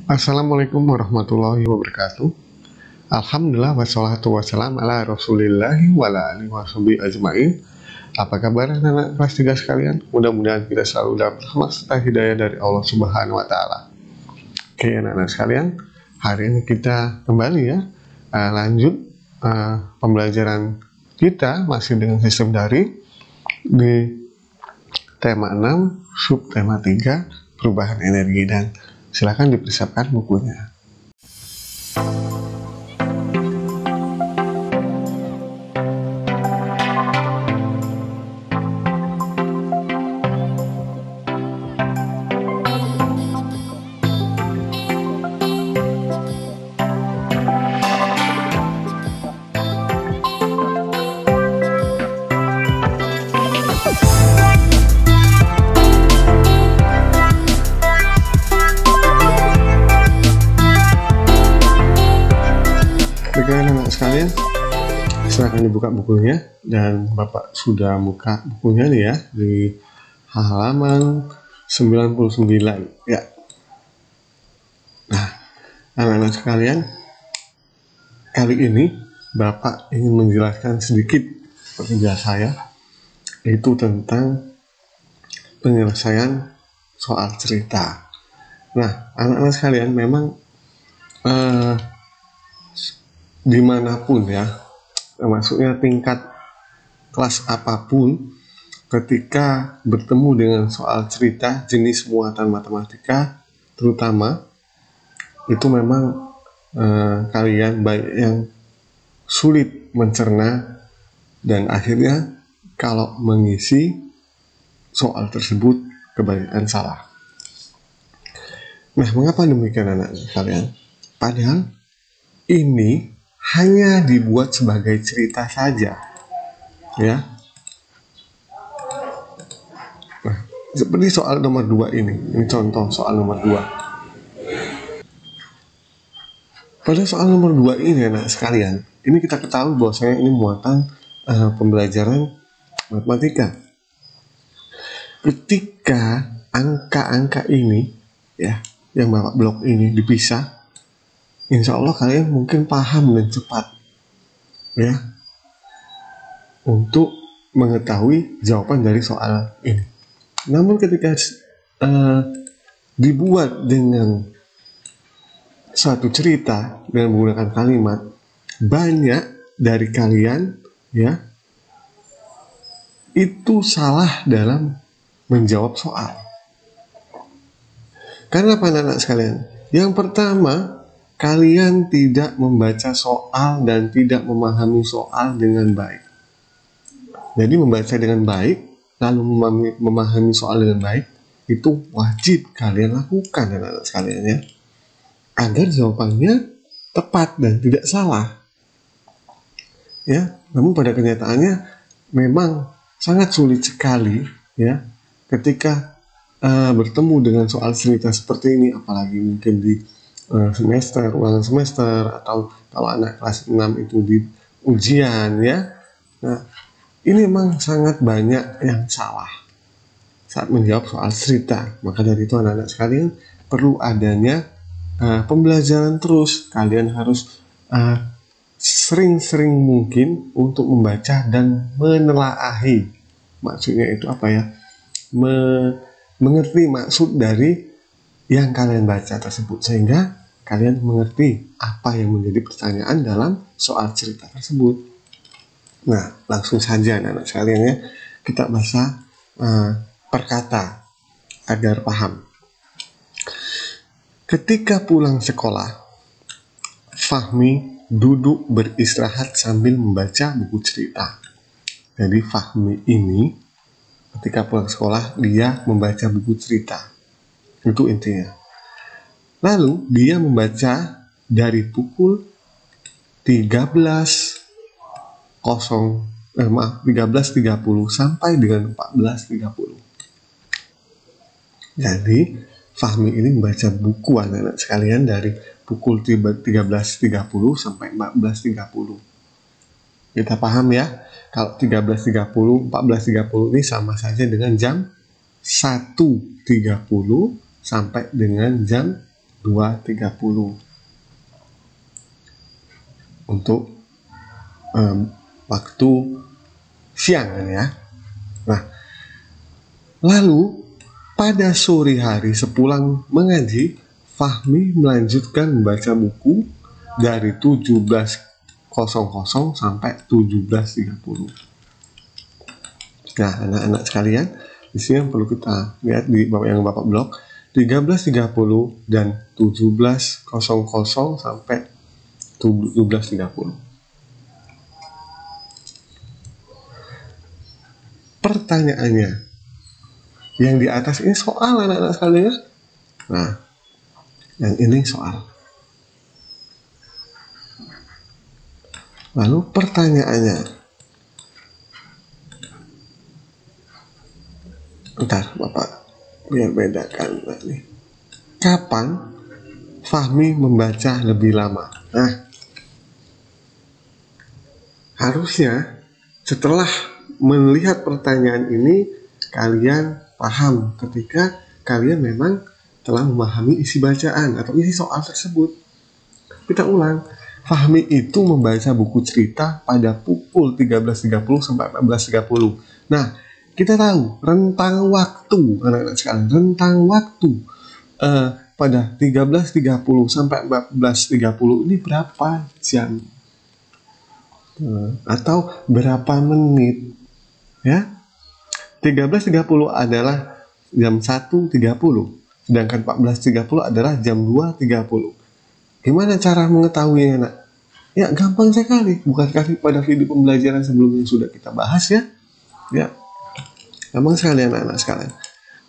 Assalamualaikum warahmatullahi wabarakatuh. Alhamdulillah wassalatu wassalam ala rasulillahi wa ala alihi washabihi ajma'in. Apa kabar anak-anak kelas 3 sekalian? Mudah-mudahan kita selalu dapat rahmat serta hidayah dari Allah Subhanahu wa Ta'ala. Oke anak-anak sekalian, hari ini kita kembali ya lanjut pembelajaran kita masih dengan sistem daring di tema 6 subtema 3 perubahan energi, dan silakan dipersiapkan bukunya. Oke anak-anak sekalian, silahkan dibuka bukunya, dan Bapak sudah buka bukunya nih ya di halaman 99 ya. Nah anak-anak sekalian, kali ini Bapak ingin menjelaskan sedikit seperti biasa ya, itu tentang penyelesaian soal cerita. Nah anak-anak sekalian, memang dimanapun ya, maksudnya tingkat kelas apapun, ketika bertemu dengan soal cerita jenis muatan matematika terutama, itu memang kalian baik yang sulit mencerna, dan akhirnya kalau mengisi soal tersebut kebanyakan salah. Nah mengapa demikian anak-anak sekalian? Padahal ini hanya dibuat sebagai cerita saja ya. Nah, seperti soal nomor 2 ini contoh soal nomor 2. Pada soal nomor 2 ini anak sekalian, ini kita ketahui bahwasanya ini muatan pembelajaran matematika. Ketika angka-angka ini ya, yang Bapak blok ini dipisah, insya Allah kalian mungkin paham dan cepat ya untuk mengetahui jawaban dari soal ini. Namun ketika dibuat dengan suatu cerita dengan menggunakan kalimat, banyak dari kalian ya itu salah dalam menjawab soal. Karena apa anak-anak sekalian? Yang pertama, kalian tidak membaca soal dan tidak memahami soal dengan baik. Jadi membaca dengan baik, lalu memahami soal dengan baik, itu wajib kalian lakukan anak-anak sekalian ya, agar jawabannya tepat dan tidak salah. Ya, namun pada kenyataannya memang sangat sulit sekali ya ketika bertemu dengan soal cerita seperti ini, apalagi mungkin di semester, ulangan semester, atau kalau anak kelas 6 itu di ujian ya. Nah, ini memang sangat banyak yang salah saat menjawab soal cerita. Maka dari itu anak-anak sekalian, perlu adanya pembelajaran terus. Kalian harus sering-sering mungkin untuk membaca dan menelaahi. Maksudnya itu apa ya? Mengerti maksud dari yang kalian baca tersebut, sehingga kalian mengerti apa yang menjadi pertanyaan dalam soal cerita tersebut. Nah, langsung saja anak-anak sekalian ya, kita bahasa per kata agar paham. Ketika pulang sekolah, Fahmi duduk beristirahat sambil membaca buku cerita. Jadi Fahmi ini ketika pulang sekolah, dia membaca buku cerita. Itu intinya. Lalu dia membaca dari pukul 13.30 sampai dengan 14.30. Jadi Fahmi ini membaca buku anak-anak sekalian dari pukul 13.30 sampai 14.30. Kita paham ya, kalau 13.30, 14.30 ini sama saja dengan jam 1.30 sampai dengan jam 2.30 untuk waktu siang kan ya. Nah, lalu pada sore hari sepulang mengaji, Fahmi melanjutkan membaca buku dari 17.00 sampai 17.30. Nah, anak-anak sekalian, di sini yang perlu kita lihat di yang Bapak blok, 13.30 dan 17.00 sampai 17.30. Pertanyaannya, yang di atas ini soal anak-anak sekalian. Nah, yang ini soal. Lalu pertanyaannya, bentar Bapak biar bedakan nih. Kapan Fahmi membaca lebih lama? Nah, harusnya setelah melihat pertanyaan ini kalian paham ketika kalian memang telah memahami isi bacaan atau isi soal tersebut. Kita ulang. Fahmi itu membaca buku cerita pada pukul 13.30 sampai 14.30. Nah, kita tahu rentang waktu anak-anak sekalian, rentang waktu pada 13.30 sampai 14.30 ini berapa jam? Atau berapa menit? Ya. 13.30 adalah jam 1.30, sedangkan 14.30 adalah jam 2.30. Gimana cara mengetahuinya, nak? Ya, gampang sekali. Bukankah pada video pembelajaran sebelumnya sudah kita bahas ya? Ya, gampang sekali anak-anak sekalian.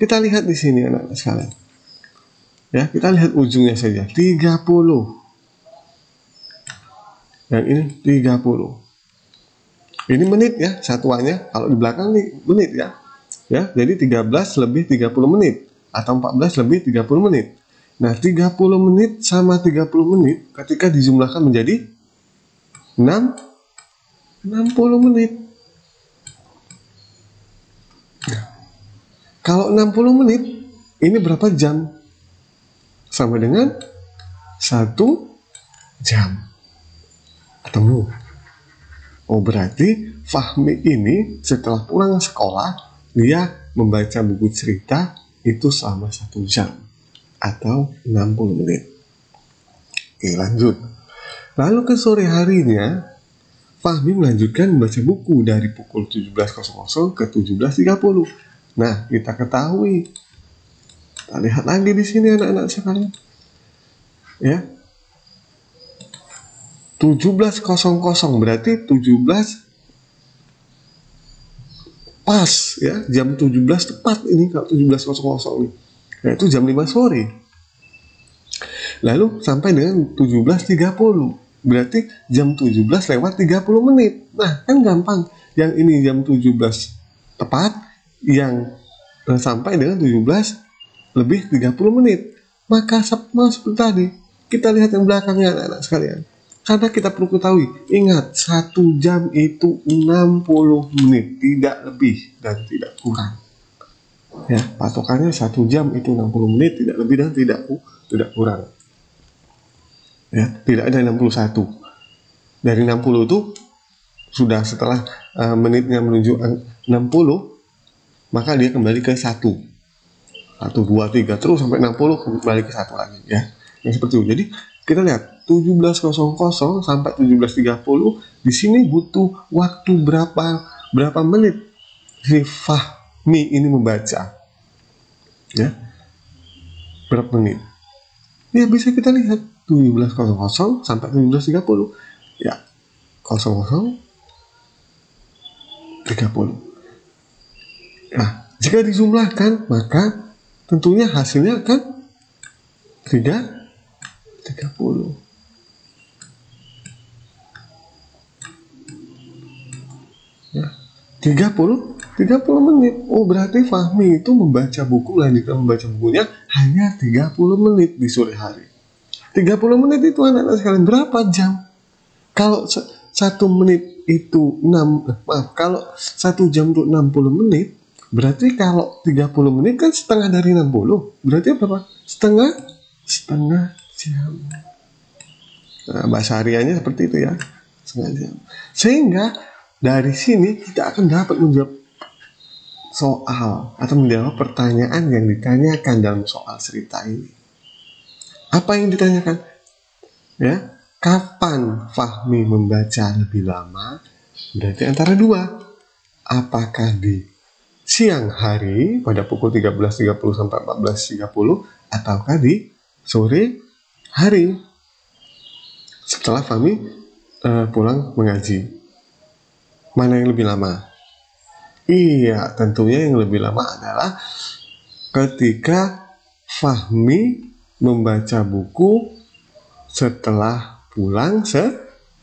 Kita lihat di sini anak-anak sekalian. Ya, kita lihat ujungnya saja. 30. Yang ini 30. Ini menit ya, satuannya. Kalau di belakang nih menit ya. Ya, jadi 13 lebih 30 menit atau 14 lebih 30 menit. Nah, 30 menit sama 30 menit ketika dijumlahkan menjadi 60 menit. Nah, kalau 60 menit, ini berapa jam? Sama dengan 1 jam. Ketemu. Oh, berarti Fahmi ini setelah pulang sekolah, dia membaca buku cerita itu selama 1 jam. Atau 60 menit. Oke, lanjut. Lalu ke sore harinya, Fahmi melanjutkan membaca buku dari pukul 17.00 ke 17.30. Nah, kita ketahui. Kita lihat lagi di sini anak-anak sekalian. Ya. 17.00 berarti 17 pas ya, jam 17 tepat ini kalau 17.00 ini. Yaitu jam 5 sore. Lalu sampai dengan 17.30. Berarti jam 17 lewat 30 menit. Nah, kan gampang. Yang ini jam 17 tepat, yang sampai dengan 17 lebih 30 menit. Maka seperti tadi, kita lihat yang belakangnya anak-anak sekalian. Karena kita perlu ketahui, ingat 1 jam itu 60 menit, tidak lebih dan tidak kurang. Ya, patokannya 1 jam itu 60 menit, tidak lebih dan tidak kurang. Ya, tidak ada 61. Dari 60 itu sudah setelah menitnya menuju 60, maka dia kembali ke 1. 1, 2, 3 terus sampai 60 kembali ke 1 lagi ya. Yang seperti itu. Jadi kita lihat 17.00 sampai 17.30 di sini butuh waktu berapa menit si Fahmi ini membaca. Ya. Berapa menit? Ya bisa kita lihat 17.00 sampai 17.30. Ya. 00 30. Nah, jika dijumlahkan maka tentunya hasilnya akan 30. Ya, 30 menit. Oh, berarti Fahmi itu membaca buku, melanjutkan membaca bukunya hanya 30 menit di sore hari. 30 menit itu anak-anak sekalian berapa jam? Kalau 1 menit itu kalau 1 jam itu 60 menit, berarti kalau 30 menit kan setengah dari 60. Berarti berapa? Setengah setengah jam. Nah, bahasa hariannya seperti itu ya, setengah jam. Sehingga dari sini kita akan dapat menjawab soal atau menjawab pertanyaan yang ditanyakan dalam soal cerita ini. Apa yang ditanyakan? Ya, kapan Fahmi membaca lebih lama? Berarti antara dua. Apakah di siang hari pada pukul 13.30 sampai 14.30 ataukah di sore hari setelah Fahmi pulang mengaji? Mana yang lebih lama? Iya, tentunya yang lebih lama adalah ketika Fahmi membaca buku setelah pulang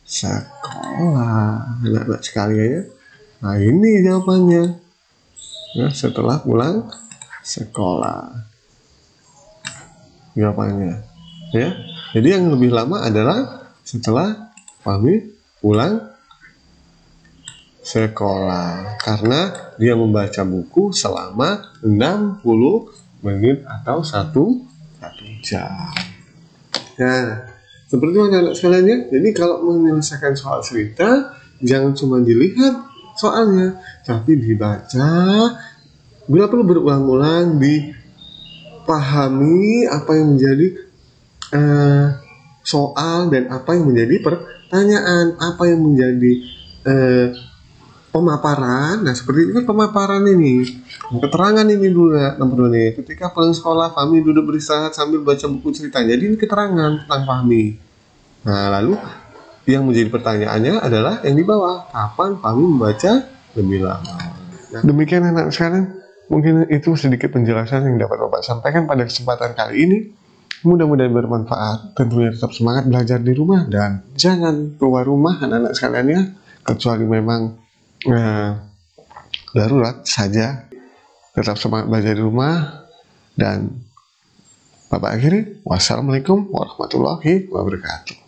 sekolah. Anak-anak sekalian ya. Nah, ini jawabannya. Ya, setelah pulang sekolah. Jawabannya. Ya. Jadi yang lebih lama adalah setelah Fahmi pulang sekolah. Karena dia membaca buku selama 60 menit atau satu jam. Nah, seperti itu anak-anak sekalian ya. Jadi kalau menyelesaikan soal cerita, jangan cuma dilihat soalnya, tapi dibaca, bila perlu berulang-ulang, dipahami apa yang menjadi soal dan apa yang menjadi pertanyaan, apa yang menjadi pemaparan. Nah, seperti itu kan pemaparan ini, keterangan ini dulu ya teman-teman nih. Ketika pulang sekolah, Fahmi duduk beristirahat sambil baca buku cerita. Jadi ini keterangan tentang Fahmi. Nah, lalu yang menjadi pertanyaannya adalah yang di bawah, kapan Fahmi membaca lebih lama. Nah, demikian anak sekalian, mungkin itu sedikit penjelasan yang dapat Bapak sampaikan pada kesempatan kali ini. Mudah-mudahan bermanfaat. Tentunya tetap semangat belajar di rumah dan jangan keluar rumah anak-anak sekalian ya, kecuali memang darurat saja. Tetap semangat belajar di rumah dan Bapak akhiri. Wassalamualaikum warahmatullahi wabarakatuh.